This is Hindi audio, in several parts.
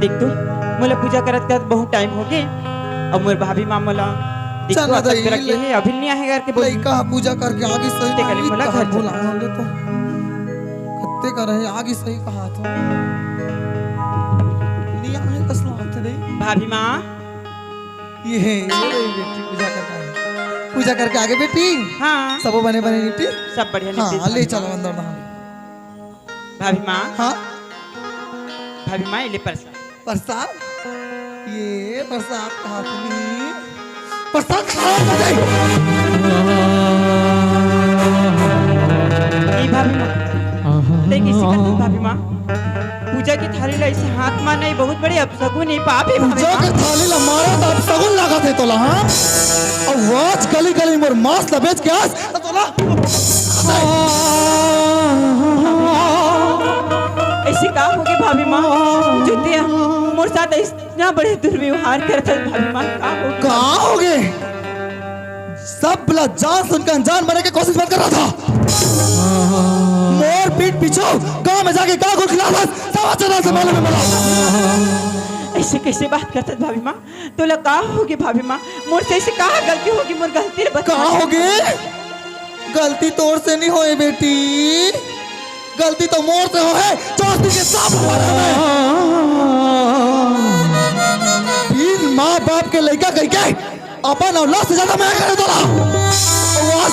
देख तू मोला पूजा करत करत बहुत टाइम हो गए अब मोर भाभी मां मोला देख तू आता करके है अभी नहीं आएगा करके बोल लइका पूजा करके आगे सही ते करे मोला घर बोला होंगे तो कत्ते कर रहे आगे सही कहा तो लिया है कसला होते रे भाभी मां ये बेटी पूजा करना है पूजा करके आगे बेटी हां सब बने बने बेटी सब बढ़िया हां ले चलो अंदर ना भाभी मां हां भाभी मां ले प्रसाद प्रसाद ये प्रसाद कहा तुमने प्रसाद खाओ मजे ये भाभी मां देख इसी का भाभी मां पूजा की थाली ला इसे हाथ में नहीं बहुत बड़े अपशगुन है पाप है पूजा की थाली ला मारा तो अपशगुन लगा थे तोला हां और वाच गली गली मोर मांस ला बेच के आस तोला ऐसे का हो गए भाभी मां जुतिया मोर साथ इतना बड़े दुर्व्यवहार करत है भाभी मां का हो गए सब बला जान सुनकर अनजान बनने की कोशिश मत कर रहा था मोर पीठ पीछे गांव में जाके का को खिलाफत समाचार से मालूम है मला ऐसे कैसे बात करत भाभी मां तो ला का होगी भाभी मां मोर से ऐसे का गलती होगी मोर गलती रे बता का होगी गलती तोर से नहीं होए बेटी गलती तो मोर से हो है चौथी के साथ तीन माँ बाप के लड़का कह के अपन औलाद से ज्यादा मैं करे तोला आवाज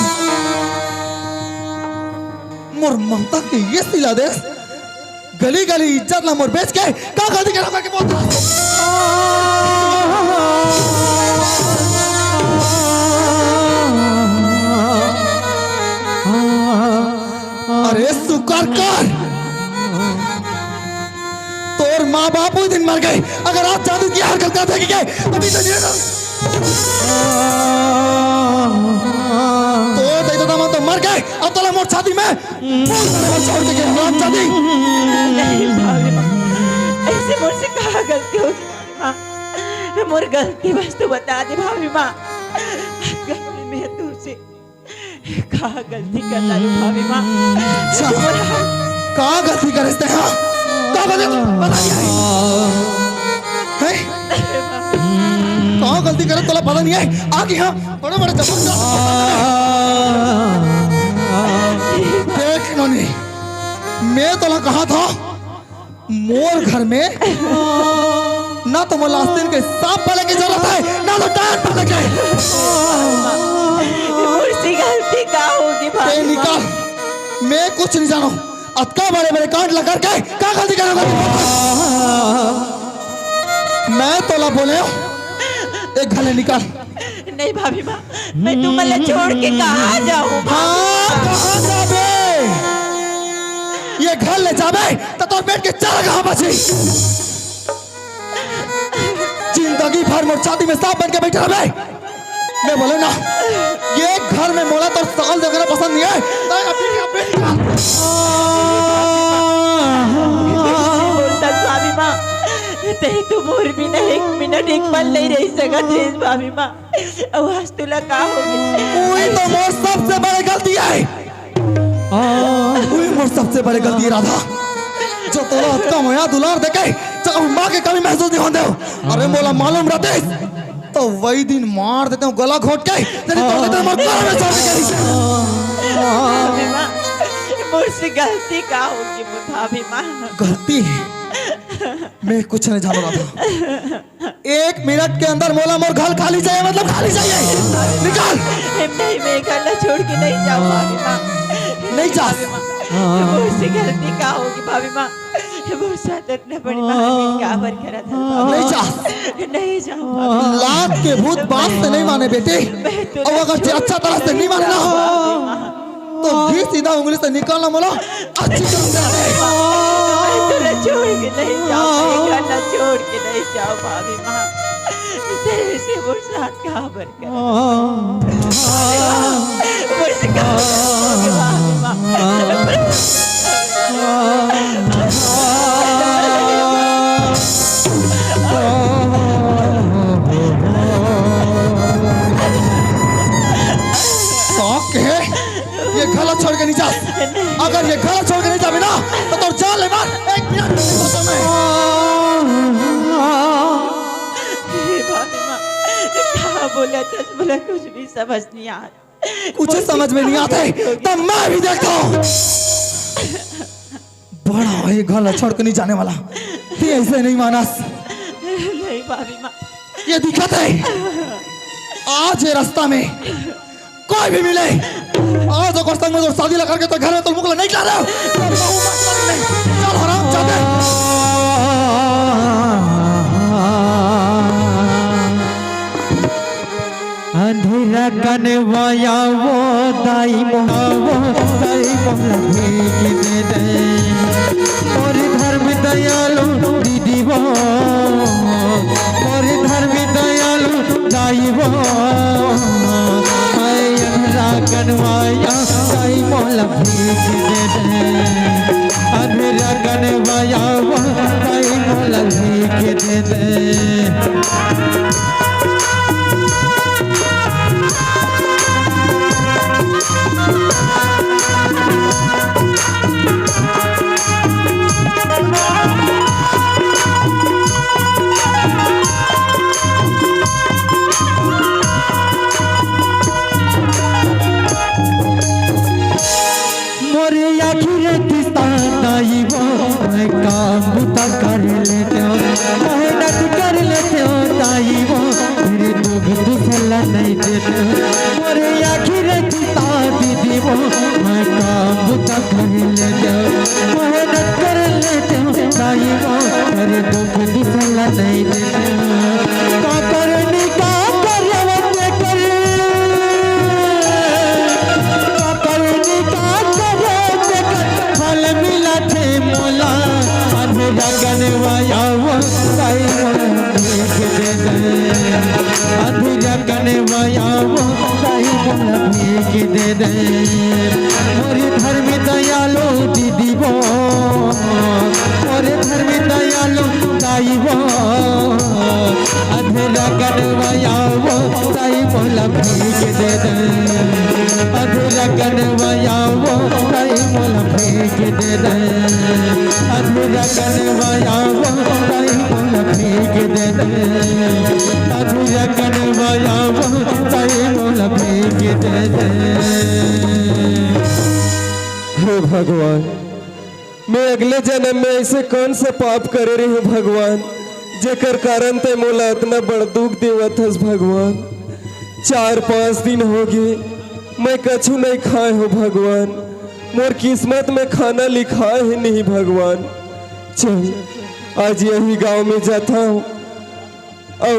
मोर ममता के ये सिला दे गली गली इज्जत ला मोर बेच के का गलती करा करके बोलता अरे सुकर कर तोर माँ बाप उस दिन मर गए अगर आप जादू की हरकत करते कि अभी तो तो तो मर गए अब तो मोर छाती में छोड़ के गए रात छाती नहीं भाभी मां ऐसे मोर से कहा गलती होगी हां मोर गलती बस तो बता दे भाभी मां गलती में तुझसे कहा गलती कर लाई भाभी मां का गलती करते हैं का बता दिया है कहाँ गलती करे तोला पता नहीं है आगे हाँ बड़े बड़े चमक देख नोनी मैं तोला कहा था मोर घर में ना तो मोलास्तीन के सांप पाले की जरूरत है ना तो टायर पाले के मुझसे गलती का होगी भाभी निकाल मैं कुछ नहीं जानो अतका बड़े बड़े कांड लगा के क्या गलती करोगे मैं तोला बोले एक घले निकाल नहीं भाभी मां मैं तुम्हें छोड़ के कहाँ जाऊँ कहाँ जाबे ये घर ले जाबे तो तोर पेट के चारा कहाँ बची जिंदगी भर मोर छाती में सांप बन के बैठे रहे मैं बोले ना ये घर में मोला तो साल वगैरह पसंद नहीं है भाभी मां तेरी तो मोर भी ना एक मिनट एक पल नहीं रह सकत है भाभी मां आवाज तुला का होगी वही तो मोर सबसे बड़ी गलती है वही मोर सबसे बड़ी गलती है राधा जो तोला हत्का मोया दुलार देखे जब मां के कभी महसूस नहीं होते अरे मोला मालूम रहते तो वही दिन मार देते हूँ गला घोट के तेरी तोड़ते तो मर कर में छोड़ के भाभी मां मुझसे गलती का होगी भाभी मां गलती मैं कुछ नहीं जान रहा था 1 मिनट के अंदर मोला मोर घर खाली चाहिए मतलब खाली चाहिए निकाल नहीं मैं घर छोड़ के नहीं जाऊँ भाभी मां नहीं जा मुझसे गलती का होगी भाभी मां बहुत साथ इतना बड़ी महावीर का आवर करा था नहीं जा नहीं जाऊँ लात के भूत बात से नहीं माने बेटे और अगर अच्छा तरह से नहीं माने ना तो भी सीधा उंगली से निकालना मोला अच्छी तरह से छोड़ के नहीं जाओ घर छोड़ के नहीं जाओ भाभी मां तेरे से वो साथ कहाँ पर कर मुझसे कहाँ भाभी मां ये गला छोड़ के नहीं जा अगर ये गला छोड़ के नहीं जाबे ना तो जान ले मार 1 मिनट में बोला था, बोला कुछ भी समझ नहीं आ कुछ समझ में नहीं आते तब मैं भी देखता हूँ। बड़ा ये गला छोड़ के नहीं जाने वाला, ये ऐसे नहीं मानस। नहीं भाभी माँ, ये दिक्कत है। आज ये रास्ता में कोई भी मिले, आज अगर संग में तो शादी लगा के तो घर में तो मुकला नहीं कर रहे हो। चल हराम जाते। अंधेरा कनवाया वो दाई मोहावो भीग दे और धर्म दयालु दीदी वो और धर्म दयालु दाई वो अंधेरा कनवाया दाई मोला भीग दे अंधेरा कनवाया वो दाई मोला भीग दे। कर लेते हो मेहनत कर लेते हो ताई वो मेरे दुख दुखला नहीं देते हो और आखिर दीदी वो मैं काम बुता कर लेते हो मेहनत कर लेते हो ताई वो मेरे दुख दुखला नहीं देते हो करने का कनवाया वो दाई मोला भीग दे अधूरा कनवाया वो दाई मोला भीग दे मोरी धर्म दयालु दीदी वो मोरी धर्म दयालु दाई वो अधूरा कनवाया वो दाई मोला भीग दे अधूरा कनवाया वो दाई मोला भीग दे अधूरा कनवाया वो दाई मोला भीग दे अधूरा कनवाया वो दाई मोला भीग दे। हे भगवान, मैं अगले जन्म में ऐसे कौन सा पाप करे रही हूँ भगवान जेकर कारण ते मोला इतना बड़ दुख देवत हस भगवान। 4-5 दिन हो गए मैं कछु नहीं खाए हो भगवान, मोर किस्मत में खाना लिखा है नहीं भगवान। चल आज यही गांव में जाता हूँ और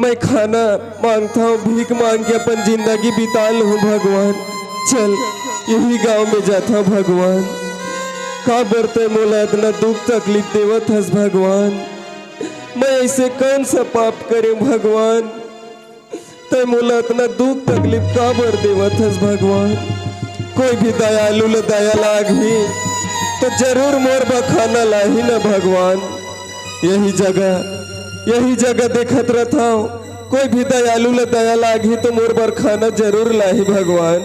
मैं खाना मांगता हूँ, भीख मांग के अपन जिंदगी बिता लूँ भगवान। चल यही गांव में जाता हूँ भगवान। का बरते मोला इतना दुख तकलीफ देवत हस भगवान, मैं ऐसे कौन सा पाप करे भगवान ते मोला इतना दुख तकलीफ का बर देवत हस भगवान। कोई भी दयालु ल दया लागी तो जरूर मोर बखाना लाही न भगवान। यही जगह देखत रहता हूँ, कोई भी दयालु ल दया लागी तो मोर बर खाना जरूर लाही भगवान।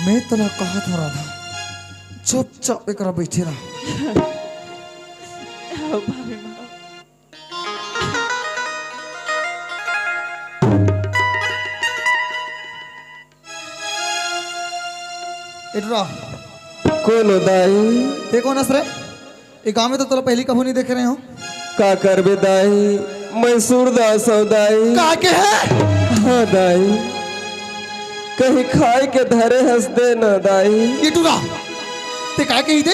मैं तला कहा था राधा, चुपचाप एक बैठे रहा। भाभी माँ, इधर कौन हो दाई? ते कौन हंस रहे? ये गांव में तो तला पहली कभी नहीं देख रहे हो। का करबे दाई, मैं सूरदास हूँ दाई। का के है? हाँ दाई, कहीं खाए के धरे हंस दे न दाई। ये टूरा ते का के ही दे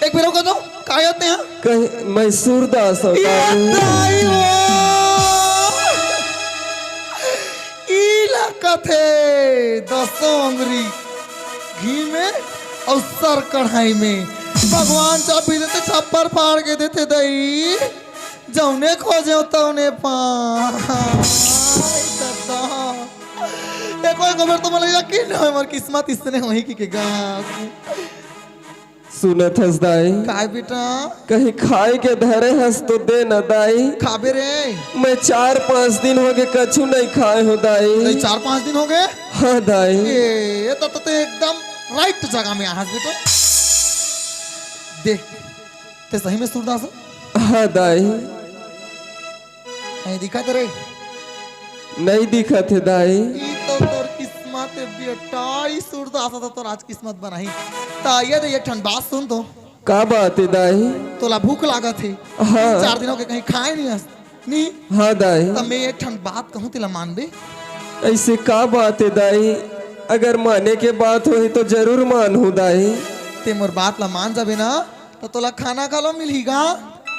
एक बेरो का दो काय होते हैं कहीं मैं सूरदास हूँ दाई। थे 10 अंगुरी घी में और सर कढ़ाई में भगवान चाबी देते छप्पर फाड़ के देते दही जौने खोजे तौने कोई खबर तो मतलब यकीन है हमारी किस्मत इसने वही की गा सुनत हस दाई। काय बेटा कहीं खाए के धरे हंस तो दे न दाई। खाबे रे मैं 4-5 दिन हो गए कछु नहीं खाए हो दाई। 4-5 दिन हो गए? हाँ दाई। ये तो एकदम राइट जगह में आहास बेटा। देख ते सही में सूरदास? हाँ दाई। नहीं दिखा तेरे नहीं दिखा थे दाई। ई तो तोर किस्मत है बेटा, ई सूरदास था तोर आज किस्मत बनाई। ता ये दे एक ठन बात सुन तो। का बात है दाई? तोला भूख लागत है, हाँ। 4 दिनों के कहीं खाए नहीं हस नी। हाँ दाई। तब मैं एक ठन बात कहूँ तेला मान बे। ऐसे का बात है दाई? अगर माने के बात हो तो जरूर मानू दाई। ते मोर बात ला मान जाबे ना तो तोला खाना खालो मिलेगा।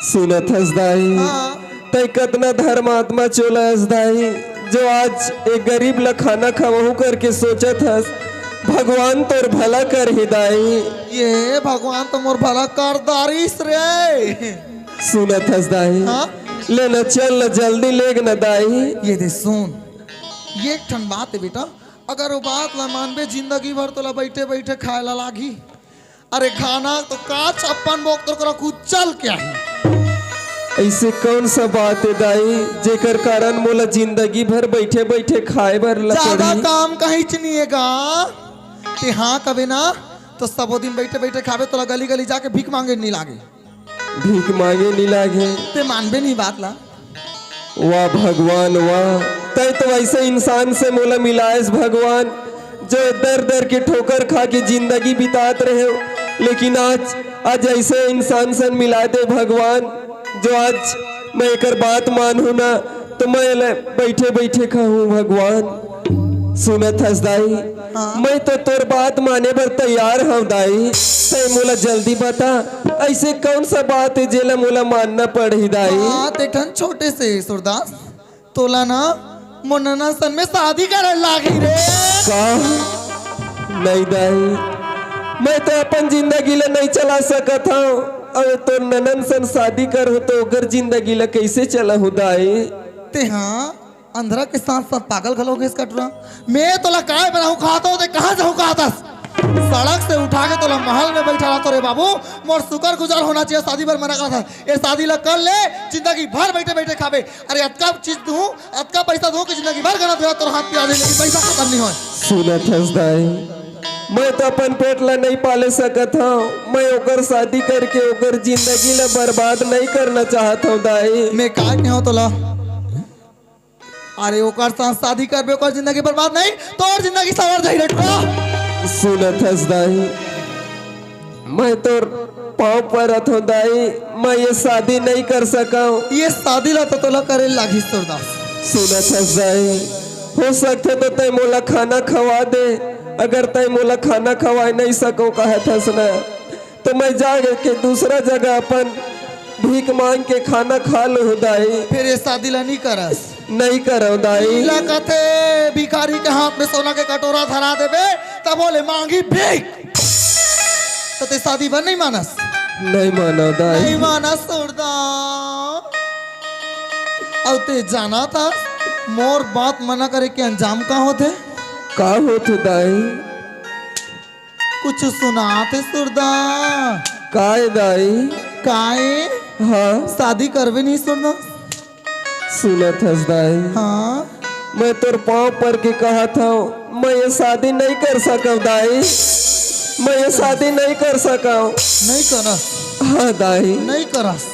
सुनत हस दाई। हाँ। तय कतना धर्मात्मा चोला हस दाई, जो आज एक गरीब ला खाना खवाहू करके सोचत हस। भगवान तोर भला कर ही दाई। ये भगवान तो मोर भला कर दारिस रे। सुनत हस दाई। हाँ? ले न चल न जल्दी लेग न दाई। ये दे सुन, ये एक ठन बात है बेटा, अगर वो बात ला मानबे जिंदगी भर तोला बैठे बैठे खाए ला लागी। अरे खाना तो का छप्पन बोक तो करा कुछ चल क्या है। ऐसे कौन सा बात है दाई जेकर कारण मोला जिंदगी भर बैठे बैठे खाए बर ज्यादा लगी। काम कहीं चनिएगा ते हाँ कबे ना तो सबो दिन बैठे बैठे खावे तोला गली गली जाके भीख मांगे नहीं लागे। भीख मांगे नहीं लागे। ते मानबे नहीं बात ला। वाह भगवान वाह, तय तो ऐसे इंसान से मोला मिलाएस भगवान, जो दर दर के ठोकर खा के जिंदगी बितात रहे हो, लेकिन आज ऐसे इंसान से मिला दे भगवान, जो आज मैं एक बात मानू ना तो मैं बैठे बैठे खाऊं भगवान। सुनत हस दाई। हाँ। मैं तो तोर बात माने बर तैयार हूँ दाई। तय मोला जल्दी बता, ऐसे कौन सा बात है जेला मोला मानना पड़ी दाई? हाँ ते ठन छोटे से सूरदास तोला ना मुन्ना सन में शादी करे लागी रे। का? नहीं दाई, मैं तो अपन जिंदगी ला नहीं चला सकत हूँ, और तो ननन सन शादी कर हो तो अगर जिंदगी ला कैसे चला हूँ दाई? ते हाँ अंधरा के साथ साथ पागल खलोगे इसका टुरा। मैं तोला काय बनाऊं खाता हूँ कहाँ जाऊँ खाता? सड़क से उठा के तोला महल में बैठा रहा तो रे बाबू मोर शुक्र गुजार होना चाहिए। शादी पर मना कहा था, ये शादी ला कर ले, जिंदगी भर बैठे बैठे खावे। अरे अतका चीज दूं, अतका पैसा दूं कि जिंदगी भर गलत हो तोर हाथ पे आ जाए, लेकिन पैसा खत्म नहीं हो। सुनत हस दाई, मैं तो अपन पेट ला नहीं पाले सकत हूँ, मैं ओकर शादी करके ओकर जिंदगी ला बर्बाद नहीं करना चाहत हूँ दाई। मैं काय नहीं हो तोला। अरे ओकर साथ शादी करबे ओकर जिंदगी बर्बाद नहीं तोर जिंदगी सवर जाई रे टुरा। सुनत हस दाई, मैं तो पाँव परत हूँ दाई, मैं ये शादी नहीं कर सका हूँ। ये शादी ला तो तोला करे लागी सूरदास। सुनत हस दाई, हो सकते तो तय मोला खाना खवा दे, अगर तय मोला खाना खवाए नहीं सको कहत हस ना तो मैं जा के दूसरा जगह अपन भीख मांग के खाना खा लो दाई। फिर ये शादी ला नहीं करस। नहीं करो दाई। ला कथे भिखारी के हाथ में सोना के कटोरा धरा देबे तब बोले मांगी भीख, तो ते शादी बन नहीं मानस। नहीं मानो दाई। नहीं मानस सूरदास। और ते जाना था मोर बात मना करे के अंजाम का होते? का होत दाई? कुछ सुनाते सूरदास। काय दाई? काए हाँ शादी करवे नहीं सूरदास। सुनत हस दाई, हाँ मैं तोर पाँव पर के कहा था मैं ये शादी नहीं कर सका दाई, मैं ये शादी नहीं कर सका। नहीं करस। हाँ दाई। नहीं करस।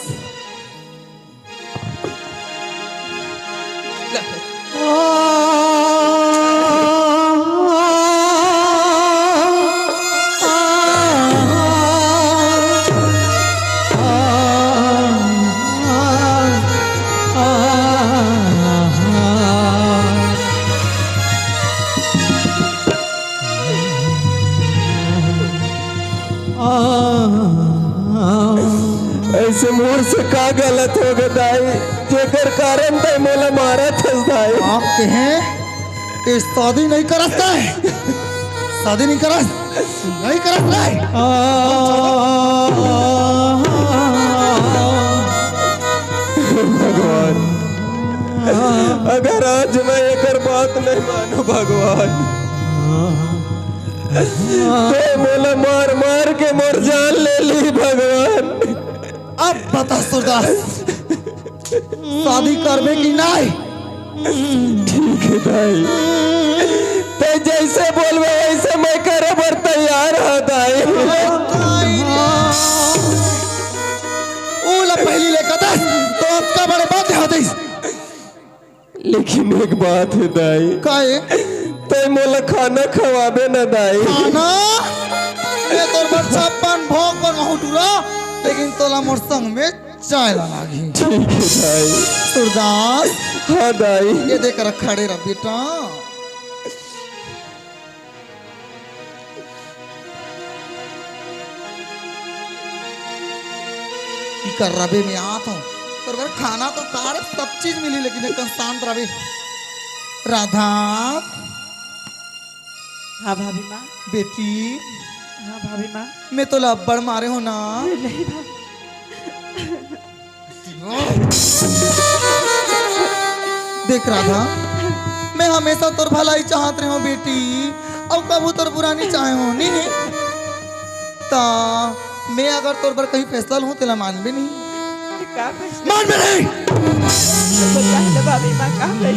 ऐसे मोर से का गलत हो गया दाई जेकर कारण तय मोला मारत हस दाई? आप कहें ये शादी नहीं करस का है? शादी नहीं करस। नहीं करस रे। भगवान, अगर आज मैं एक बात नहीं मानू भगवान तो मोला मार मार के मोर जान ले ली भगवान। अब बता सूरदास शादी करबे की नहीं? ठीक है दाई, ते जैसे बोलबे वैसे मैं करे बर तैयार हूँ दाई। पहली ले कदस तो का बड़े बात होती लेकिन एक बात है दाई, काहे तय मोला खाना खवाबे ना दाई। खाना ये तोर बच्चा पान भोग पर महटूरा, लेकिन तोला मोर संग में चाय ला लागी। ठीक है दाई। सूरदास हाँ दाई। ये देख कर खड़े रह बेटा। कर रबे में आता हूँ तो घर खाना तो कार सब चीज मिली, लेकिन एक शांत रबे। राधा हाँ भाभी माँ। बेटी हाँ भाभी माँ। मैं तो लब्बड़ मारे हो ना। नहीं भाभी। देख राधा, मैं हमेशा तोर भलाई चाहत रही हूँ बेटी, और कबू तोर बुरा नहीं चाहे हो नहीं। ता मैं अगर तोर पर कहीं फैसला लूँ तेला मान भी नहीं। का फैसला? मान भी नहीं। बता दो भाभी माँ का फैसला।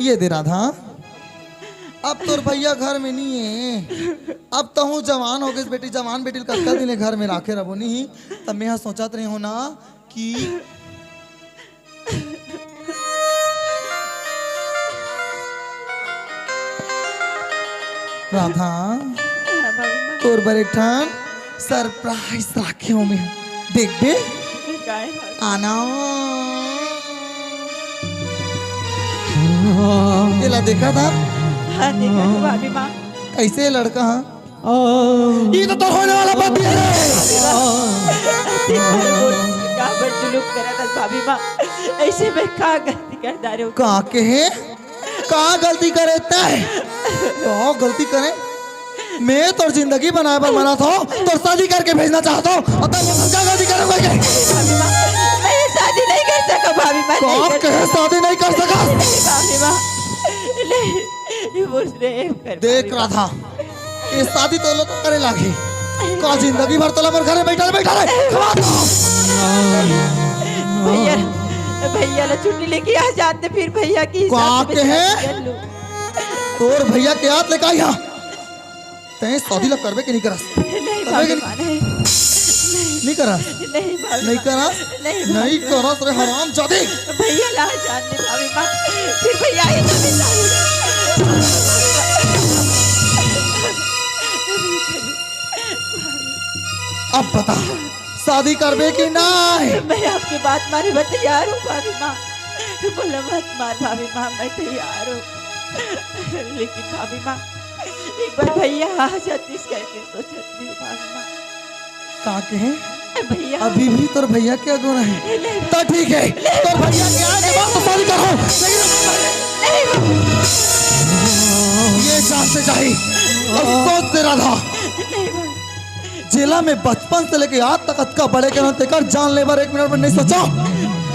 ये दे राधा, अब तोर भैया घर में नहीं है, अब तो हूँ जवान हो गई बेटी। जवान बेटी कत्ता दिन घर में राखे रहो नहीं। तब मैं यहाँ सोचत रही हूँ ना कि राधा हाँ भाभी माँ। तोर बड़े ठान सरप्राइज राखे हूँ मैं। देख बे काय भाभी? आना तेला देखा था हाँ देखा तो भाभी माँ। कैसे है लड़का। हाँ ये तो होने वाला बात है। का बर्तुलुक करा था भाभी माँ। ऐसे में का गलती कर डाले हो? का के है का गलती करे तय तो गलती करे। मैं तो जिंदगी बनाए पर मना था, तो शादी करके भेजना चाहता हूँ, और तब क्या गलती करूँगा? भाभी माँ मैं शादी नहीं कर सका भाभी माँ। का के शादी नहीं कर सका? भाभी माँ ये मुझसे कर। देख रहा था ये शादी तो लोग करे लागे का जिंदगी भर तो घर में बैठा बैठा रहे। खवा दो। भैया भैया ला छुट्टी लेके आ जाते, फिर भैया की हिसाब से का के है? शादी कर लूं। तोर भैया के हाथ लेकर यहाँ तय शादी लग करबे कि नहीं करस? नहीं भाभी माँ नहीं। नहीं करस? नहीं भाभी नहीं माँ, करस? नहीं नहीं करस रे हराम जादे। भैया ला जाने भाभी माँ, फिर भैया ही तो मिला। अब बता शादी करबे कि नहीं? मैं आपकी बात माने मैं तैयार हूँ भाभी माँ। बोला मत मार भाभी माँ, मैं तैयार हूँ। लेकिन भाभी माँ एक बार भैया आ जाती इस करके सोचती हूँ भाभी माँ। का के है? भैया अभी भी तोर भैया के अगोरा है तो ठीक है, तोर भैया के आने के बाद तो शादी करो। ये जान से चाहिए अफसोस से राधा जिला में बचपन से लेके आज तक अतका बड़े के नाते कर जान ले बार 1 मिनट में नहीं सोचा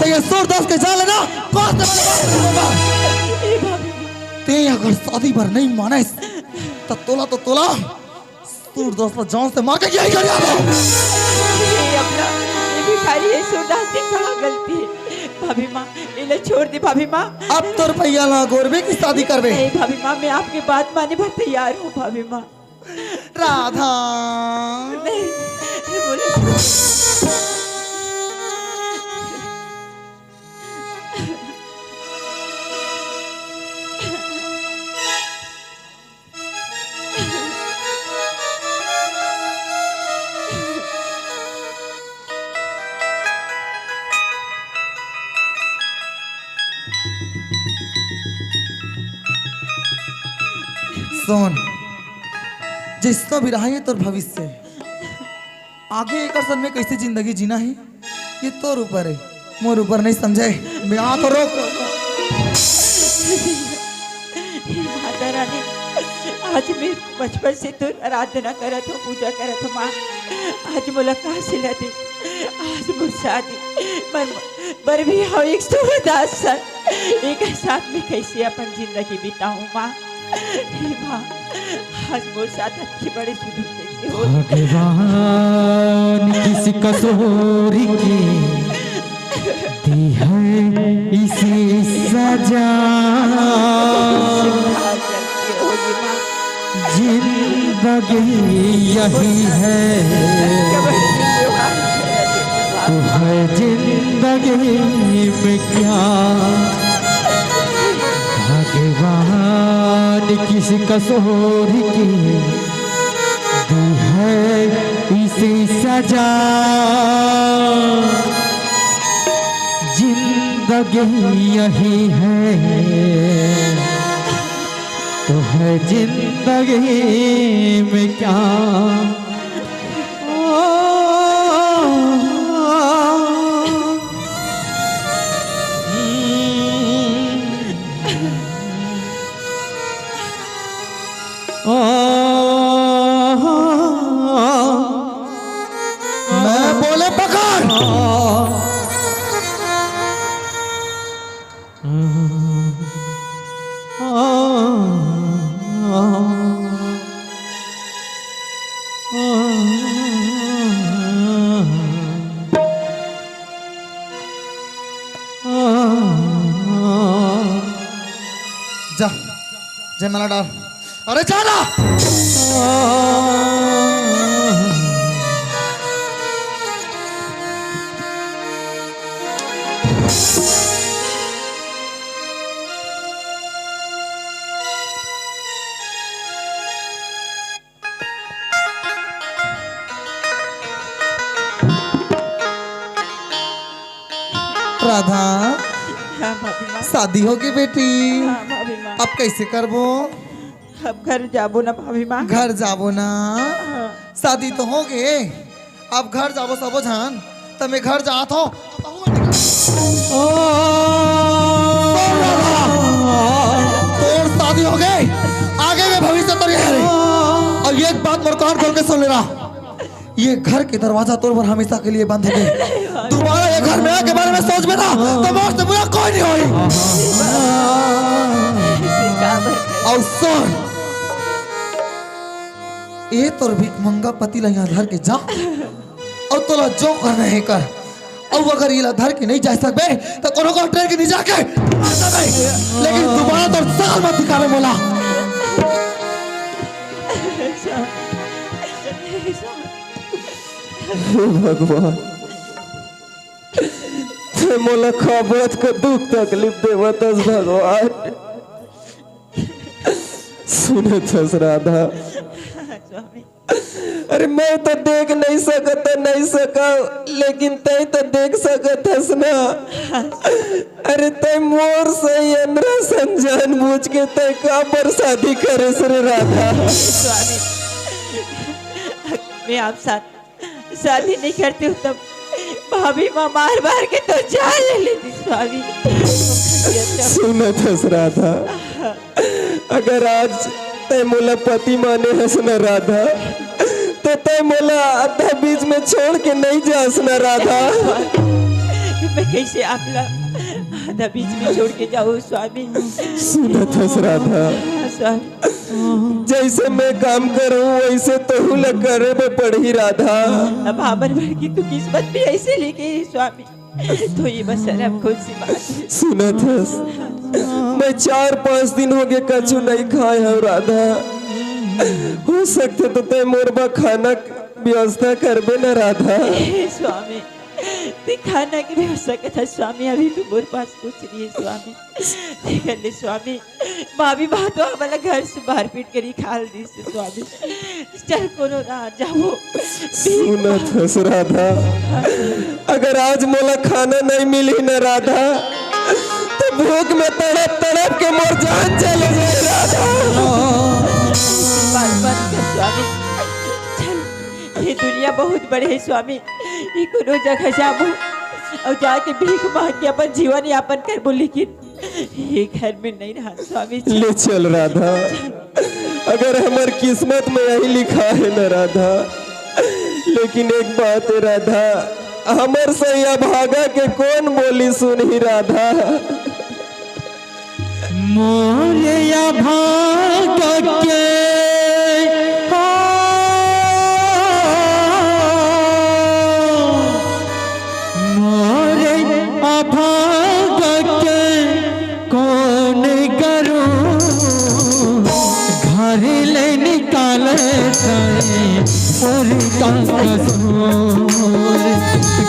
तो ये सूरदास के जान लेना कौन से बड़े बात होगा। ते अगर शादी भर नहीं माने तो तोला सूरदास पर जान से मार के क्या ही कर ये अपना ये भिखारी है सूरदास की कहाँ गलती है भाभी माँ? इन्हें छोड़ दी भाभी माँ। अब तोर भैया ला गोरबे की शादी करबे? नहीं भाभी माँ मैं आपकी बात माने पर तैयार हूँ भाभी माँ। राधा नहीं बोले सुन जिसका भी रहा है तोर भविष्य आगे एक सन में कैसे जिंदगी जीना है ये तोर ऊपर है, मोर ऊपर नहीं समझे। मैं आ तो रोक। माता रानी आज मैं बचपन से तो आराधना करत हो, पूजा करत हो माँ। आज मुलाकात से लदी, आज मुझशादी पर भी हो 110 साल एक साथ में कैसे अपन जिंदगी बिताऊं माँ। माँ आज मोर साथ अच्छी बड़ी सुलूक कैसे हो। भगवान किस कसौरी की दी है इसी सजा, होगी माँ जिंदगी यही है तो है जिंदगी में क्या किस कसूर की दी है इसे सजा। जिंदगी यही है तो है जिंदगी में क्या। मैं बोले पकड़। जा जय मला डाल। अरे चला राधा हाँ भाभी माँ। शादी होगी बेटी, हाँ भाभी माँ। अब कैसे करबो? अब घर जाबो ना भाभी माँ। घर जाबो ना, हाँ। शादी तो हो गए, अब घर जाबो सबो जान। तमे घर जात हो तोर शादी हो गई, आगे के भविष्य तो है। और ये एक बात मोर कान खोल के सुन ले रहा, ये घर के दरवाजा तोर पर हमेशा के लिए बंद हो गए। दोबारा ये घर में आके बारे में सोच में ना तो मोर से बुरा कोई नहीं होई। और सुन, ये तोर भिख मंगा पति ला यहाँ धर के जा और तोला जो करना है कर। और अगर ये ला धर के नहीं जा सकबे तो कोनो को ट्रेन के नहीं जाके लेकिन दोबारा तोर साल मत दिखावे मोला। हे भगवान, ते मोला खबरत को दुख तकलीफ देवतस भगवान। सुनतस राधा, अरे मैं तो देख नहीं सकता नहीं सका, लेकिन तय तो देख सकतस ना। अरे तय मोर से अंदर संजान बूझ के तय का पर शादी करे सरे राधा। स्वामी, मैं आप साथ शादी नहीं करती हूँ तब भाभी माँ मार मार के तो जान ले लेती स्वामी। सुनतस राधा, अगर आज तय मोला पति माने हस न राधा, तो तय मोला आधा बीच में छोड़ के नहीं जास न राधा। मैं कैसे आपला आधा बीच में छोड़ के जाऊँ स्वामी। सुनतस राधा, स्वामी, जैसे मैं काम करूँ वैसे तो ल करे में पड़ी राधा। अब हमर भर की तो किस्मत भी ऐसे लेके है स्वामी, तो ये बस अब खुद सी बात है। सुनतस, मैं 4-5 दिन हो गए कछु नहीं खाए हूँ राधा। हो सकते तो तय मोरबा खाना व्यवस्था करबे न राधा। स्वामी, ते खाना की व्यवस्था कथा स्वामी, अभी तो मोर पास कुछ नहीं है स्वामी। देख ले स्वामी, माँ भी बात हो हमारा घर से बाहर पीट करी खाल दी से स्वामी। चल कोनो ना जाओ। सुनतस राधा, अगर आज मोला खाना नहीं मिली न राधा, तो भूख में तड़प तड़प के मोर जान चले जाए राधा। बात बात कर स्वामी, चल ये दुनिया बहुत बड़े है स्वामी, ये कोनो जगह जाबो और जाके भीख मांग के अपन जीवन यापन करबो, लेकिन ये घर में नहीं रहा स्वामी। ले चल राधा, अगर हमार किस्मत में यही लिखा है न राधा। लेकिन एक बात है राधा, हमर सैया भागा के कौन बोली सुनी राधा। मोरे या भाग के मोरे अभाग के कौन करूं, घर ले निकाले और का कसूर,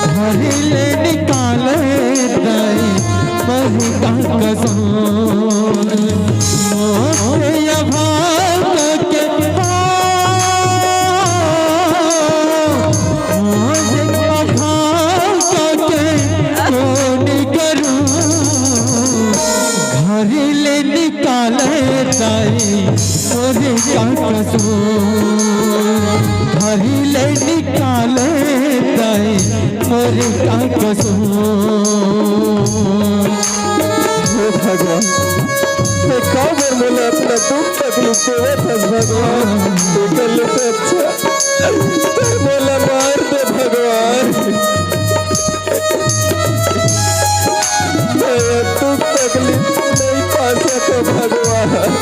घर ले निकाले मर का कसूर। मोरे अभाग मोरे का कसूर घर ले निकाले दाई मोरे का कसूर। हे भगवान मैं कब मोला अपना दुख तकलीफ देवत हस भगवान तू कर ले तो अच्छा तर मोला मार दे भगवान मैं दुख तकलीफ नहीं पा सके भगवान।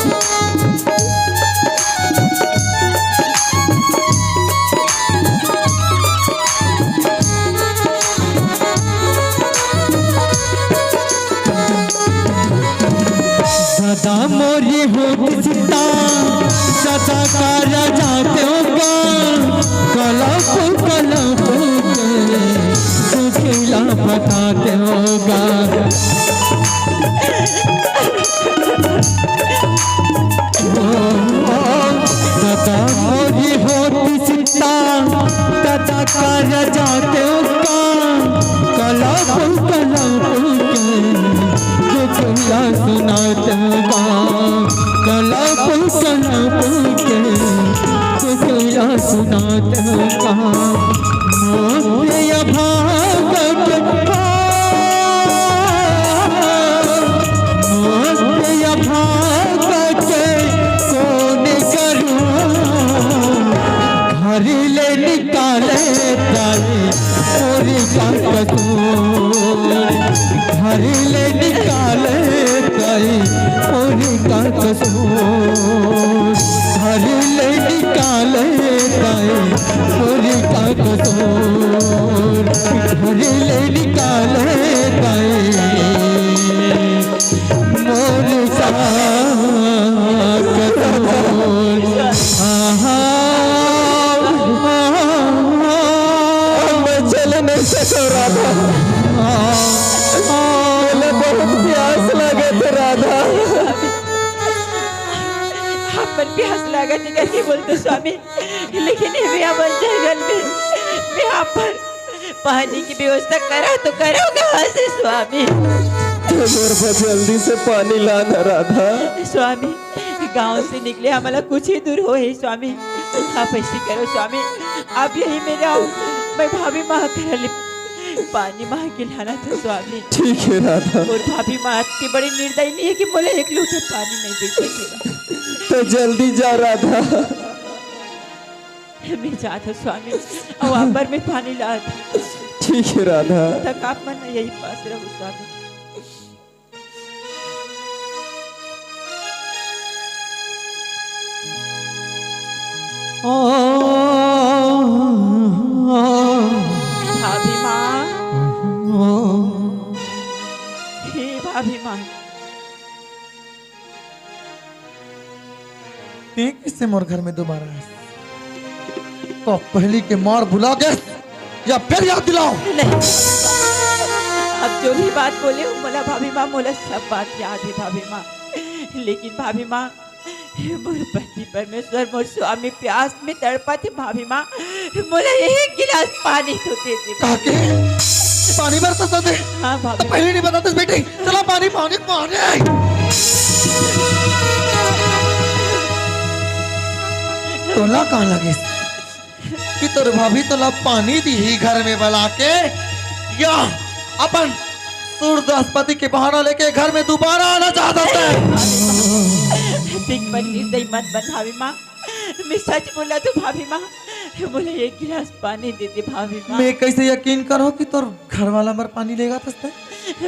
सदा मोरी होत सीता सदा का राजा होगा कलप कलप सुखिला बताते होगा। सदा मोरी होत सीता सदा का राजा होगा कलप कलप दुखला सुनात कलप कलप के दुखला सुनात मोरे भागत मोरे भागत कौन करूं घर ले निकाले दाई मोरी का कसूर घर ले निकाले दाई मोरी का कसूर घर ले निकाले दाई मोरी का कसूर घर ले निकाले दाई मोरी का कसूर। मैं चल नहीं सकता राधा मुझे बहुत प्यास लगे थे राधा। आप पर प्यास लगा थी कैसे बोलते स्वामी, लेकिन ये अपन जंगल में मैं आप पर पानी की व्यवस्था करा तो करो कहाँ से स्वामी। तो मेरे पास जल्दी से पानी लाना राधा। स्वामी गांव से निकले हमारा कुछ ही दूर हो है स्वामी, आप ऐसी करो स्वामी, आप यही मेरे आओ, मैं भाभी माँ कर पानी माँ के लाना था स्वामी। ठीक है राधा। और भाभी माँ की बड़ी निर्दयी नहीं है कि बोले एक लोटा पानी नहीं दे सकेगा। तो जल्दी जा राधा। मैं जाता स्वामी और अंबर में पानी लाता। ठीक है राधा। तक आप मन यही पास रहो स्वामी। भाभी माँ, हे भाभी माँ, किससे मोर घर में दोबारा आए? तो पहली के मार भुला गए या फिर याद दिलाओ? नहीं, अब जो भी बात बोले वो मोला भाभी माँ, मोला सब बात याद है भाभी माँ, लेकिन भाभी माँ मोर पति परमेश्वर मोर स्वामी प्यास में तड़पा थे भाभी माँ, मोला एक गिलास पानी तो दे दे। काके पानी बरसा दे। हाँ तो भाभी, पहले नहीं बताते बेटे, चला पानी पानी पानी। तोला कहाँ लगे कि तोर भाभी तोला पानी दी ही घर में बुला के या अपन सूर्यस्पति के बहाना लेके घर में दोबारा आना चाहता है? ठीक पर निर्दयी मत बन भाभी माँ, मैं सच बोला तो भाभी माँ, बोले एक गिलास पानी दे दे भाभी माँ। मैं कैसे यकीन करो कि तोर घर वाला मर पानी लेगा तस्ते?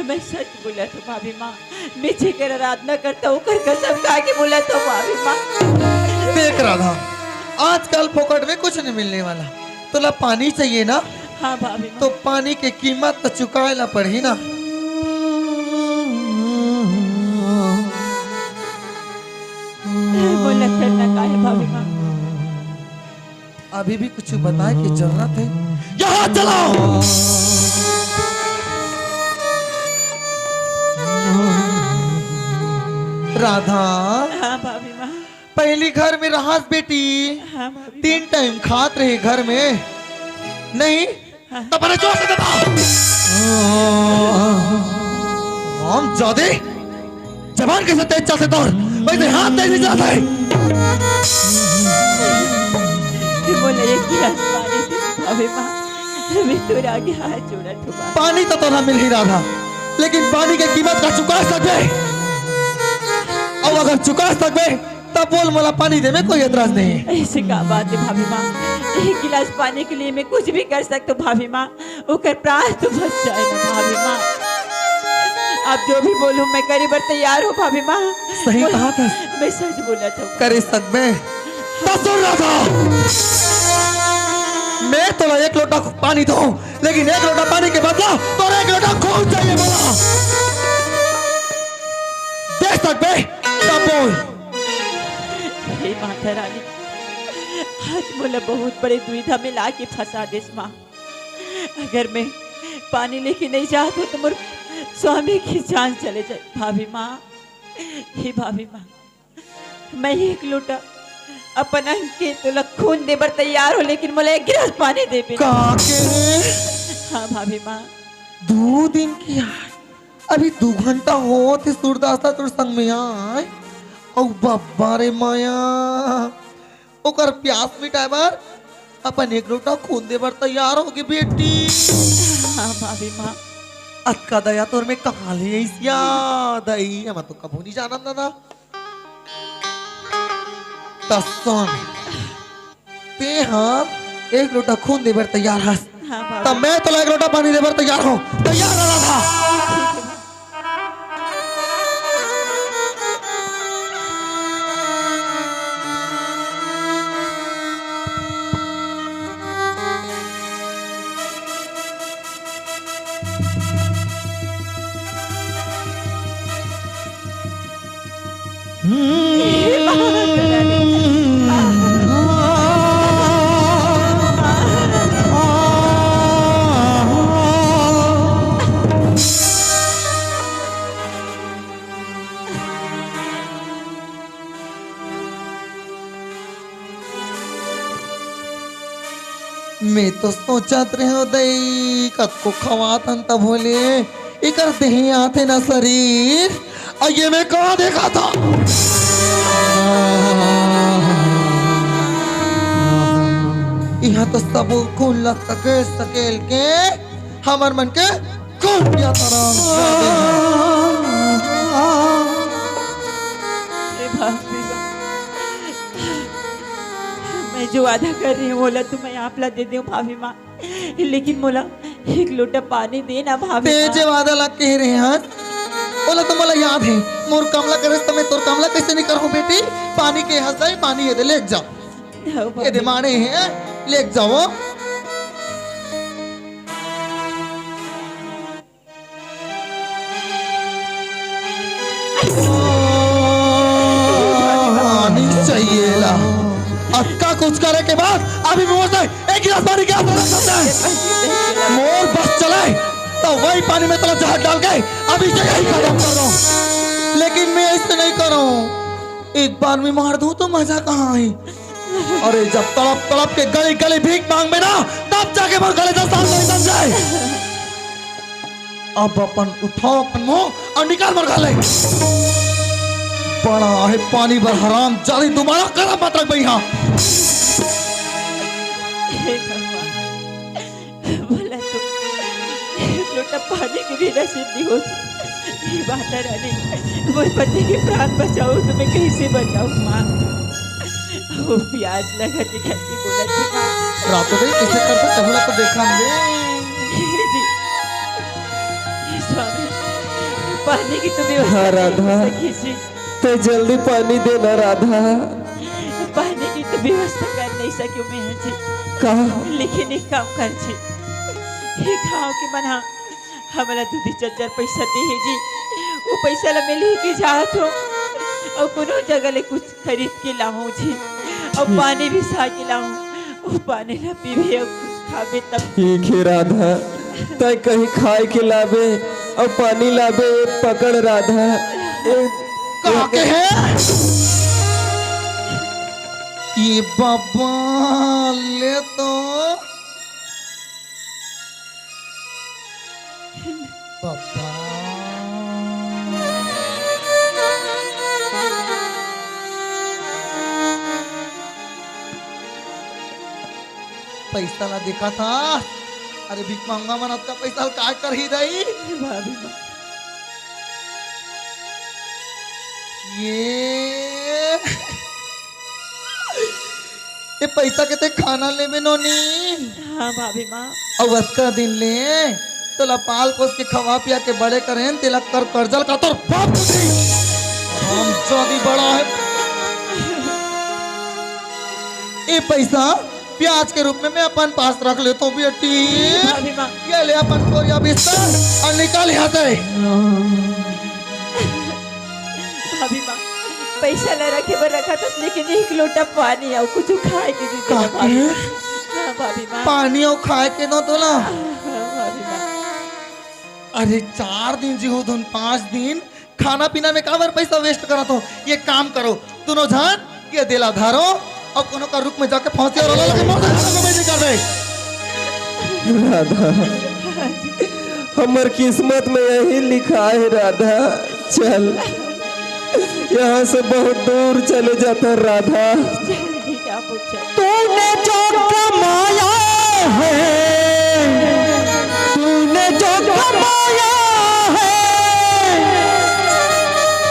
मैं सच बोला तो भाभी माँ, मैं जेकर आराधना करता हूँ कर कसम खा के बोला तो भाभी माँ। देख राधा, आजकल फोकट में कुछ नहीं मिलने वाला, तोला पानी चाहिए ना? हाँ भाभी माँ। तो पानी की कीमत तो चुकाएला पड़ी ना। बोला करना का है भाभी माँ। अभी भी कुछ बताए की जरूरत है? यहाँ चलाओ। राधा, हाँ भाभी माँ। पहली घर में रहा बेटी, हाँ भाभी 3 टाइम खात रहे घर में नहीं तो बड़े जोर से दबाओ। राम जादे जबान कैसे तेज चलते तोर? वैसे हाथ तेजी जाता है। बोला एक गिलास पानी दे भाभी माँ, मैं तोरा आगे हाथ जोड़ा ठुमा। पानी तो तोरा मिल ही रहा था, लेकिन पानी की कीमत का चुका सकते। और अगर चुका सकते तब बोल, मोला पानी दे में कोई एतराज नहीं है। ऐसे का बात है भाभी माँ, एक गिलास पानी के लिए मैं कुछ भी कर सकता हूँ भाभी माँ, ओकर प्राण तो बच जाए ना भाभी माँ। आप जो भी बोलूं मैं करे बर तैयार हूँ भाभी माँ। सही कहा था, मैं सच बोला था। करे सकते तो सुन रहा था। मैं तोला एक लोटा पानी दो, लेकिन एक लोटा पानी के बदला तोरा एक लोटा खून चाहिए। बोला दे सकते तब बोल। हे माता रानी, आज मोला बहुत बड़े दुविधा में लाके फंसा देस माँ। अगर मैं पानी लेके नहीं जाता तो मोर स्वामी की जान चले जाए भाभी माँ। हे भाभी माँ, मैं एक लोटा अपन अंग के तो खून दे बर तैयार हो, लेकिन मोला एक गिलास पानी दे पे। काके हाँ भाभी माँ। 2 दिन की आय, अभी 2 घंटा हो थे सूरदासा तुर संग में आए। औ बाबा रे माया, ओकर प्यास मिटाए बर अपन एक लोटा खून दे बर तैयार होगी बेटी। हाँ भाभी माँ। अक्का दया तोर में कहाँ ले ऐसिया दई, हम तो कबू नहीं जाना दादा। तसन ते हम एक लोटा खून दे बर तैयार हस, हाँ भाभी। तब मैं तो एक लोटा पानी दे बर तैयार हूँ। तैयार रहा था। मैं तो सोचत रहे दई कत को खवातन तब बोले इकर देही आते ना शरीर, और ये मैं कहाँ देखा था। यहाँ तो सब खून लग सकेल के हमर मन के खून पिया तरह। मैं जो वादा कर रही हूँ बोला तो मैं आपला दे दूँ भाभी माँ, लेकिन मोला एक लोटा पानी देना भाभी माँ। तेजे वादा ला कह रहे हैं बोला तो मला याद है मोर कमला करे तो मैं तोर कमला कैसे नहीं करूँ बेटी। पानी के हंसाई पानी ये दे ले जाओ, हाँ ये दे माने हैं ले जाओ। पानी चाहिए ला अक्का कुछ करे के बाद अभी मोर से एक गिलास पानी के हाथ रख सकता है। मोर बस चले तो वही पानी में तला जहर डाल के अभी से यही खत्म कर दूं, लेकिन मैं ऐसे नहीं करूं। एक बार में मार दूं तो मजा कहाँ है। अरे जब तड़प तड़प के गली गली भीख मांग में ना तब जाके मोर गले 10 साल नहीं बन जाए। अब अपन उठाओ अपन मुंह और निकाल मोर गले। बड़ा है पानी भर हराम जाली दोबारा कदम मत रख भैया। बोला तो एक लोटा पानी की भी नसीब नहीं होती। ये बात है रानी, वो बच्चे के प्राण बचाओ तो मैं कैसे बचाऊं माँ। वो प्याज लगा दिखाती बोला थी माँ। रातों में कैसे कर सकते बोला तो देखा जी स्वामी, पानी की तो व्यवस्था हाँ, नहीं राधा। हो सकी जी। तो जल्दी पानी देना राधा। पानी की तो व्यवस्था कर नहीं सकी मैं जी, कहा लेकिन एक काम कर जी, एक गाँव के मना हमारा दूधी चच्चर पैसा दे है जी। वो पैसा ला मैं लेके जात हो और कोनो जगह ले कुछ खरीद के लाऊं जी, और पानी भी सा के लाऊं। वो पानी ला पीबे और कुछ खाबे तब। ठीक है राधा, तय कहीं खाए के लावे और पानी लावे पकड़ राधा। कहाँ के है ये बाबा ले तो बाबा पैसा ला देखा था। अरे भीख मांगा मन आपका पैसा काय कर ही रही। भाभी माँ ये पैसा के ते खाना ले में नोनी। हाँ भाभी माँ अब का दिन ले तोला पाल पोस के खवा पिया के बड़े करें तेला कर कर्जल का तोर बाप दी हम चौदी बड़ा है। ये पैसा प्याज के रूप में मैं अपन पास रख लेता हूँ बेटी। भाभी माँ ये ले अपन कोरिया बिस्तर और निकाल यहाँ से। भाभी माँ पैसा ले रखे पर रखा था, लेकिन एक लोटा पानी और कुछ खाए के दीजिए ना भाभी माँ। हाँ भाभी माँ पानी और खाए के दो तोला। हाँ भाभी माँ अरे 4 दिन जी हो धुन 5 दिन खाना पीना में काबर पैसा वेस्ट करा तो। ये काम करो दोनों जान ये दिला धारो और कोनो का रुक में जाके फांसी और लगा के मौत कर दे। राधा हमार किस्मत में यही लिखा है राधा। चल यहाँ से बहुत दूर चले जाता राधा। ठीक है आप पूछो। तूने जो कमाया है, तूने जो कमाया है,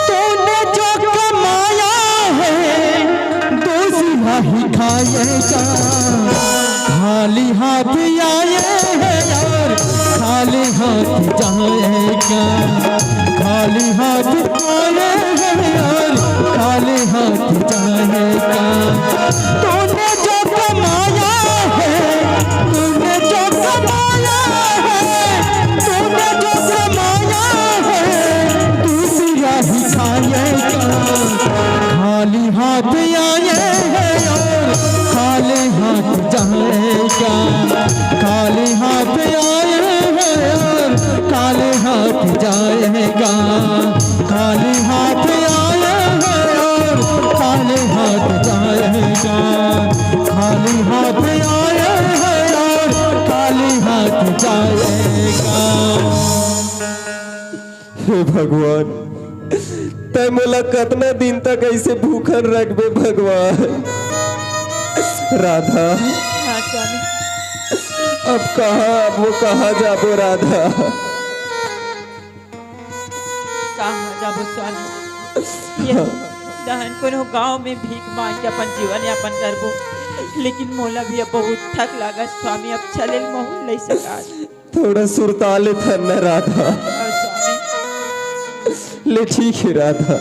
तूने जो कमाया है, दूसरा ही खाएगा। खाली हाथ आए हैं यार, खाली हाथ जाएगा। खाली हाथ आए हैं यार, खाली हाथ जाएगा। तूने जो कमाया है, तूने जो कमाया है, तूने जो कमाया है, दूसरा ही खाएगा। खाली हाथ आए हैं यार, खाली हाथ जाएगा। खाली हाथ आए हैं यार, खाली हाथ जाएगा। खाली हाथ आए हैं यार, खाली हाथ जाएगा। खाली हाथ आए हैं यार, खाली हाथ जाएगा। हे भगवान तय मोला कितना दिन तक ऐसे भूखन रखबे भगवान। राधा हाँ स्वामी अब वो कहाँ जाबो राधा। कहाँ जाबो स्वामी। ये दहन कोनो गांव में भीख मांग के अपन जीवन यापन करबो, लेकिन मोला भी अब बहुत थक लगा स्वामी। अब चले मोहन नहीं सका। थोड़ा सुरताले था न राधा। और स्वामी ले ठीक है राधा।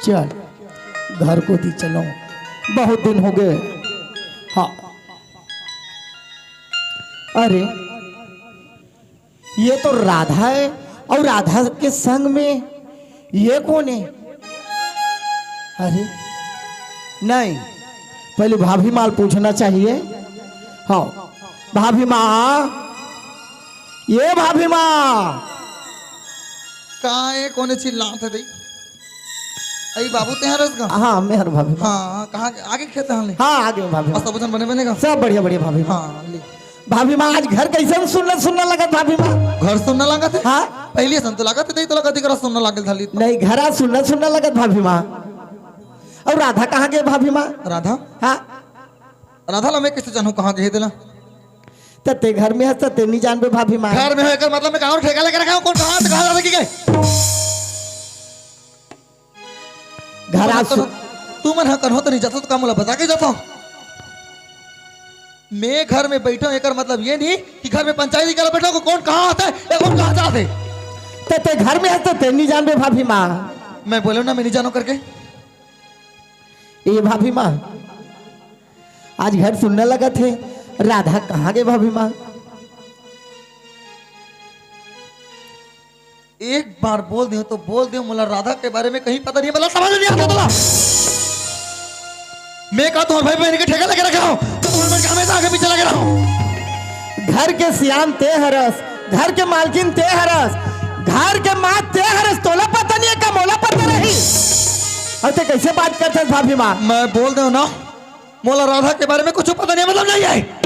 चल घर को दी चलो, बहुत दिन हो गए। हाँ अरे ये तो राधा है, और राधा के संग में ये कौन है? अरे नहीं, पहले भाभी माल पूछना चाहिए। हाँ भाभी माँ, ये भाभी माँ काहे कोने चिल्लात है दई। आई बाबू ते हरस का। हाँ मेहर भाभी माँ। हाँ कहाँ आगे खेत हां ले। हाँ आगे भाभी माँ, सब वजन बने बनेगा। सब बढ़िया बढ़िया भाभी माँ। हाँ ले भाभी माँ आज घर कैसे सुनना सुनना लगा भाभी माँ? घर सुनना लगा थे। हाँ पहले सन तो लगा थे तो लगा दिकरा सुनना लागल थाली। नहीं, घर आज सुनना सुनना लगा भाभी माँ। और राधा कहाँ गए भाभी माँ? राधा हाँ राधा ला मैं कैसे जानू कहाँ गए दिला। तते घर में है तते नहीं जानबे भाभी माँ। घर में होकर मतलब मैं कहाँ ठेका लेकर रखा हूँ। कौन कहाँ से कहाँ रखी गए। घर आज तू मन हाँ हो तो नहीं जाता तो काम बता के जाता हूँ। मैं घर में बैठा हूँ एक मतलब ये नहीं कि घर में पंचायती कर बैठा हूँ। कौन कहाँ आता है या कौन कहाँ जाते। तते घर में है तते नहीं जानबे भाभी माँ। मैं बोलो ना मैं नहीं जानू करके। ये भाभी माँ आज घर सुनने लगा थे, राधा कहाँ गए भाभी माँ? एक बार बोल दियो तो बोल दियो। मुला राधा के बारे में कहीं पता नहीं है। समझ नहीं आता तुला। मैं कहा तुम्हारे भाई बहन के ठेका लगे रखा हूँ तो तुम्हारे मन के हमेशा आगे पीछे लगे रहा हूँ। घर के सियान ते हरस, घर के मालकिन ते हरस, घर के माँ ते हरस, तोला पता नहीं है का मोला पता नहीं। और ते कैसे बात करते हैं भाभी माँ? मैं बोल दो ना मोला राधा के बारे में कुछ पता नहीं है मतलब नहीं है।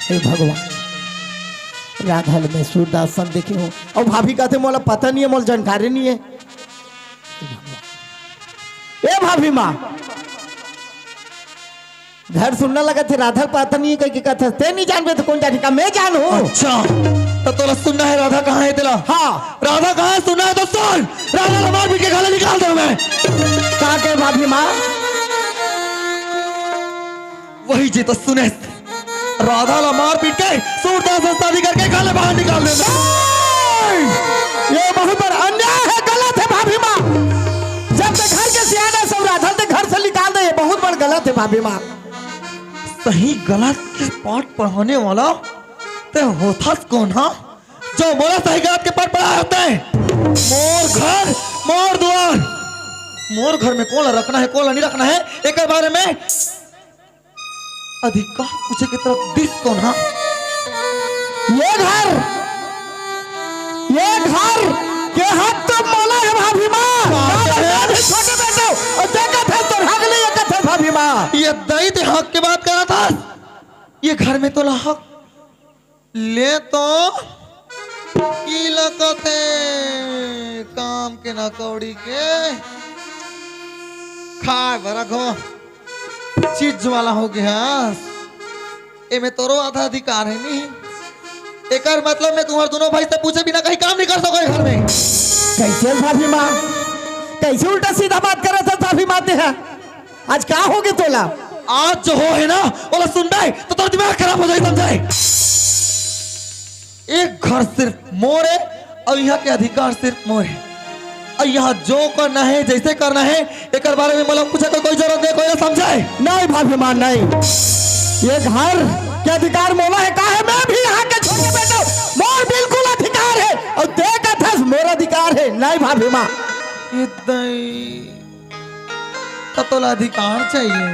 हे भगवान, राधा में सुदर्शन देखे हूँ और भाभी कहते मोला पता नहीं है, मोला जानकारी नहीं है। ए भाभी माँ घर सुनने लगा थे राधा पता नहीं है कहीं कहते ते नहीं जानबे तो कौन जाने का मैं जानू। अच्छा तो तोला सुनना है राधा कहाँ है तेरा? हाँ राधा कहाँ है सुनना है तो सुन। राधा ला मार पीट के गाले निकाल दूं मैं। कहा के भाभी माँ? वही जी तो सुने, राधा ला मार पीट के सूरदास से शादी करके गाले बाहर निकाल दे। ये बहुत बड़ा अन्याय है, गलत है भाभी माँ। जब तक घर के सियाने सब राधा से घर से निकाल दे, ये बहुत बड़ा गलत है भाभी माँ। सही गलत के पाठ पढ़ाने वाला ते होता कौन? हा जो बोला सही गलत के पाठ पढ़ा होते हैं। मोर घर मोर द्वार, मोर घर में कौन रखना है कौन नहीं रखना है एक बारे में अधिकार पूछे की तरफ दिस कौन? हा ये घर के हक तो मौला है भाभी माँ। छोटे बेटो और देखा था तो हगली ये कथा भाभी माँ। ये दैत हक की बात कर रहा था। ये घर में तो हक ले तो की लगते काम के ना कौड़ी के खाए भरा घो चीज वाला हो गया। ए में तोरो आधा अधिकार है नहीं। एक मतलब मैं तुम्हारे दोनों भाई से पूछे बिना कहीं काम नहीं कर सको घर में। कैसे भाभी माँ, कैसे उल्टा सीधा बात कर रहा था भाभी माँ हैं। आज क्या हो गया तोला? आज जो हो है ना बोला सुन भाई तो तेरा दिमाग खराब हो जाए समझाए। एक घर सिर्फ मोर है और यहाँ के अधिकार सिर्फ मोर है और यहाँ जो करना है जैसे करना है एक बारे में मतलब पूछे कोई जरूरत नहीं, कोई ना समझाए। नहीं भाभी माँ नहीं, ये घर के अधिकार मोला है। कहा है मैं भी यहाँ के छोटे बेटो, मोर बिल्कुल अधिकार है और देखा था मोर अधिकार है। नहीं भाभी माँ तोला अधिकार चाहिए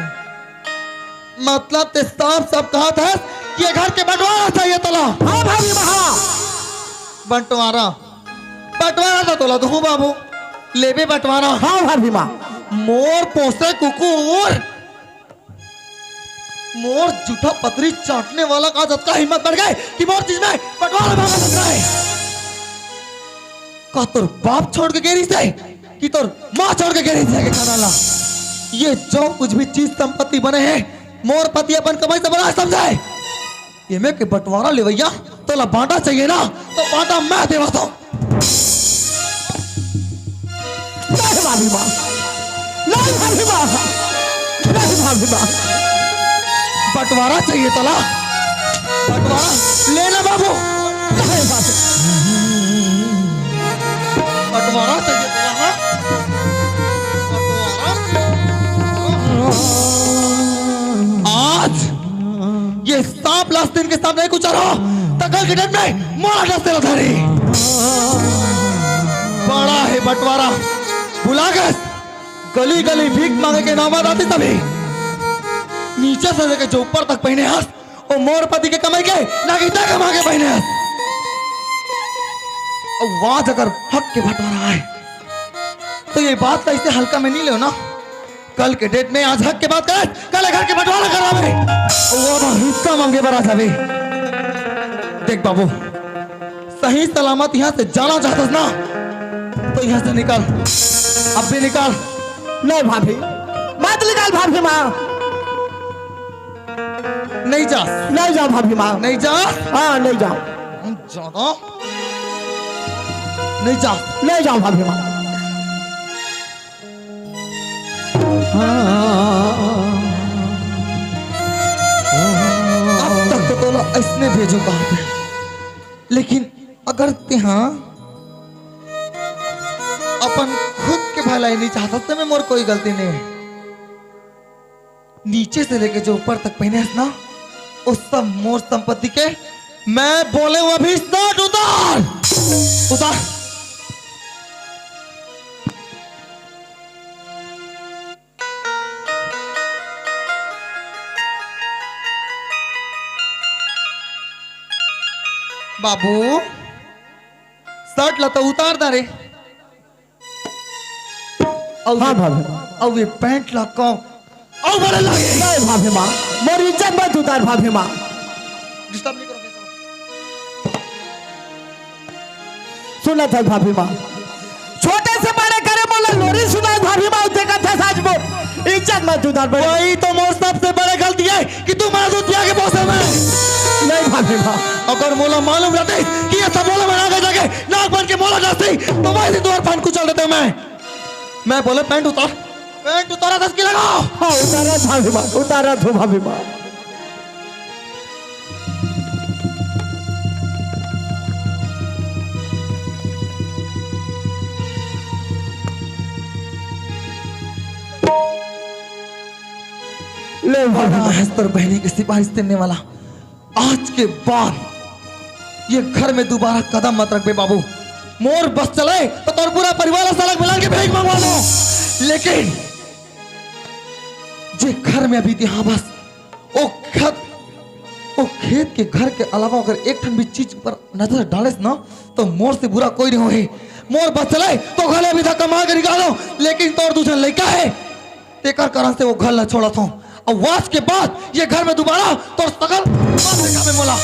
मतलब ते साफ सब कहा था कि ये घर के बंटवारा चाहिए तोला। हाँ भाभी माँ बंटवारा था तोला तो हूँ बाबू लेबे बंटवारा। हाँ भाभी माँ मोर पोसे कुकुर, मोर जूठा पतरी चाटने वाला का जब का हिम्मत बढ़ गए कि मोर चीज में बंटवारा मांगा सकता है। का तोर बाप छोड़ के गेरी से कि तोर माँ छोड़ के गेरी से के खाना ला। ये जो कुछ भी चीज संपत्ति बने हैं मोर पति अपन कमाई से बना समझाए। ये में के बंटवारा ले भैया तो ला बांटा चाहिए ना तो बांटा मैं देवा तो। नहीं भाभी माँ, नहीं भाभी माँ, नहीं भाभी माँ। बंटवारा चाहिए तला, बंटवारा लेना बाबू। नहीं भाभी, बंटवारा चाहिए तला। हाँ आज ये सांप लास्ट दिन के सामने कुछ रहो तकल के डेट में मारा दस्ते धरी। बड़ा है बंटवारा बुला गए गली गली भीख मांगे के नाम आती तभी नीचे से लेके जो ऊपर तक पहने हंस और मोर पति के कमाई के ना कि कमा के पहने हंस। और वहां अगर हक के बंटवारा आए तो ये बात का इसे हल्का में नहीं लो ना। कल के डेट में आज हक के बात करें कल घर के बंटवारा करावे वो तो हिस्सा मांगे बड़ा था। देख बाबू सही सलामत यहाँ से जाना चाहता ना तो यहाँ से निकल, अब भी निकल। नहीं भाभी मत निकाल भाभी माँ। नहीं जा, नहीं जाओ भाभी माँ, नहीं जा। हाँ नहीं जाओ, जाओ नहीं जा, नहीं जाओ भाभी माँ। अब तक तो तोला इसने भेजो कहा पे, लेकिन अगर त्यहाँ अपन खुद के भलाई नहीं चाहता तो मैं मोर कोई गलती नहीं है। नीचे से लेके जो ऊपर तक पहने ना उस सब मोर संपत्ति के मैं बोले वो अभी स्टार्ट उतार उतार। बाबू शर्ट ला तो उतार दा रे। हाँ भाभी माँ। अब ये पैंट ला को और बड़े लगे। नहीं भाभी माँ, मोरी इज्जत मत उतार भाभी माँ। डिस्टर्ब नहीं करोगे सुना था भाभी माँ छोटे से बड़े करे बोला लोरी सुना भाभी माँ देखा था साज बोल इज्जत मत उधार बड़े वही तो मोर सबसे बड़े गलती है कि तू मेरा दूध पिया के पोसे में नहीं भाभी माँ अगर मोला मालूम रहते कि ये सब बोला मैं आगे जाके नाक बन के मोला जाती तो वैसे तुम्हारे पैंट कुचल देते मैं बोले पैंट उतारा 10 की लगाओ। हाँ उतारा भाभी माँ उतारा तो भाभी माँ ले हस्तर बहनी की सिपाही देने वाला आज के बाद ये घर में दोबारा कदम मत रख बे बाबू। मोर बस चले तो तोर पूरा परिवार सड़क मिला के भेज मंगवा लो, लेकिन जे घर में अभी यहाँ बस ओ खेत के घर के अलावा अगर एक ठन भी चीज पर नजर डाले ना तो मोर से बुरा कोई नहीं होए। मोर बस चले तो घर अभी धक्का मार के निकालो, लेकिन तोर दूसरा लड़का है तेकर कारण से वो घर ला छोड़ा था। और वास के बाद ये घर में दोबारा तो सकल में मोला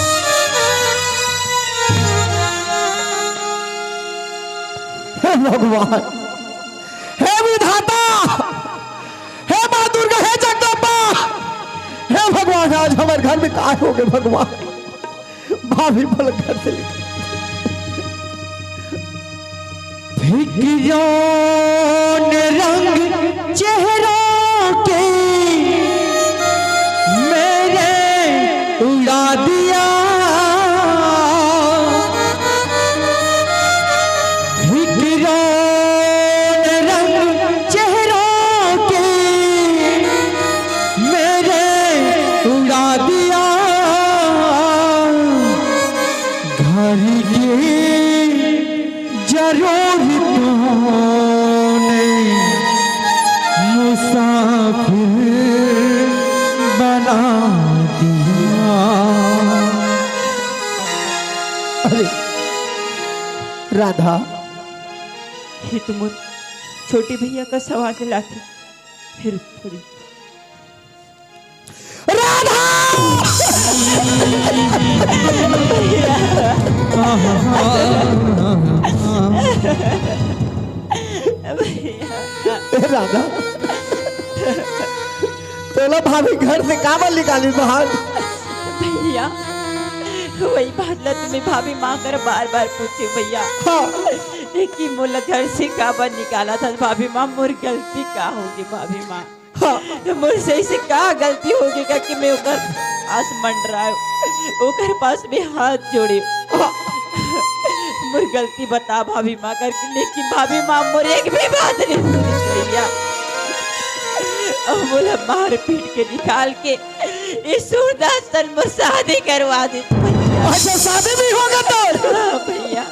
हे भगवान, हे विधाता, हे मां दुर्गा, हे जगदम्बा, हे भगवान आज हमारे घर में काय हो गए भगवान। भाभी बोल घर से भिकियों ने रंग चेहरों के मेरे उड़ा दिया, भिकियों ने रंग चेहरों के मेरे उड़ा दिया, घर की जरूरतों ने मुसाफिर बना दिया। अरे राधा, ये तुम छोटे भैया का सवाल लाती फिर थोड़ी राधा राधा तोला भाभी घर से काबल निकाली बाहर। भैया वही बात ला तुम्हें भाभी माँ कर बार बार पूछे भैया। हाँ। लेकिन मोला घर से काबा निकाला था भाभी माँ, मोर गलती का होगी भाभी माँ? तो मुझसे से क्या गलती होगी का कि मैं ओकर पास मंडरायो, ओकर पास में हाथ जोड़े। मोर गलती बता भाभी माँ करके, लेकिन भाभी माँ मोर एक भी बात नहीं सुनी भैया। और बोला मार पीट के निकाल के इस सूरदास में शादी करवा दी। अच्छा शादी भी होगा तो भैया